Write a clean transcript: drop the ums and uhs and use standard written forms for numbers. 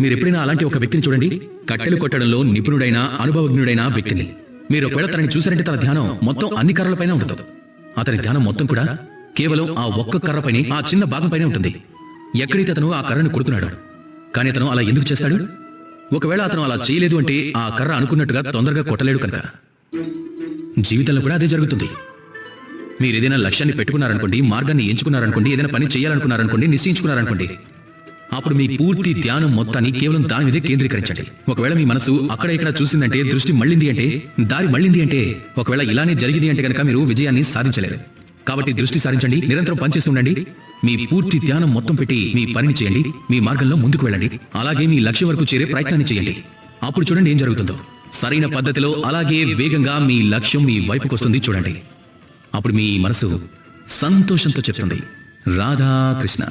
మీరు ఎప్పుడైనా అలాంటి ఒక వ్యక్తిని చూడండి, కట్టెలు కొట్టడంలో నిపుణుడైన అనుభవజ్ఞుడైన వ్యక్తిని. మీరు ఒకవేళ తనని చూసారంటే తన ధ్యానం మొత్తం అన్ని కర్రలపైన ఉంటుంది. అతని ధ్యానం మొత్తం కూడా కేవలం ఆ ఒక్క కర్రపైనే, ఆ చిన్న భాగంపైనే ఉంటుంది. ఎక్కడైతే అతను ఆ కర్రను కొడుతున్నాడు. కానీ అతను అలా ఎందుకు చేస్తాడు? ఒకవేళ అతను అలా చేయలేదు అంటే ఆ కర్ర అనుకున్నట్టుగా తొందరగా కొట్టలేడు కనుక. జీవితంలో కూడా అదే జరుగుతుంది. మీరు ఏదైనా లక్ష్యాన్ని పెట్టుకున్నారనుకోండి, మార్గాన్ని ఎంచుకున్నారనుకోండి, ఏదైనా పని చేయాలనుకున్నారనుకోండి, నిశ్చయించుకున్నారనుకోండి, అప్పుడు మీ పూర్తి ధ్యానం మొత్తాన్ని కేవలం దాని మీదే కేంద్రీకరించండి. ఒకవేళ మీ మనసు అక్కడ ఇక్కడ చూసిందంటే, దృష్టి మళ్ళింది అంటే, దారి మళ్ళింది అంటే, ఒకవేళ ఇలానే జరిగింది అంటే కనుక మీరు విజయాన్ని సాధించలేరు. కాబట్టి దృష్టి సారించండి, నిరంతరం పనిచేస్తుండండి, మీ పూర్తి ధ్యానం మొత్తం పెట్టి మీ పనిని చేయండి, మీ మార్గంలో ముందుకు వెళ్ళండి. అలాగే మీ లక్ష్యం వరకు చేరే ప్రయత్నాన్ని చేయండి. అప్పుడు చూడండి ఏం జరుగుతుందో. సరైన పద్ధతిలో అలాగే వేగంగా మీ లక్ష్యం మీ వైపుకు వస్తుంది. చూడండి, అప్పుడు మీ మనసు సంతోషంతో చెప్తుంది, రాధాకృష్ణ.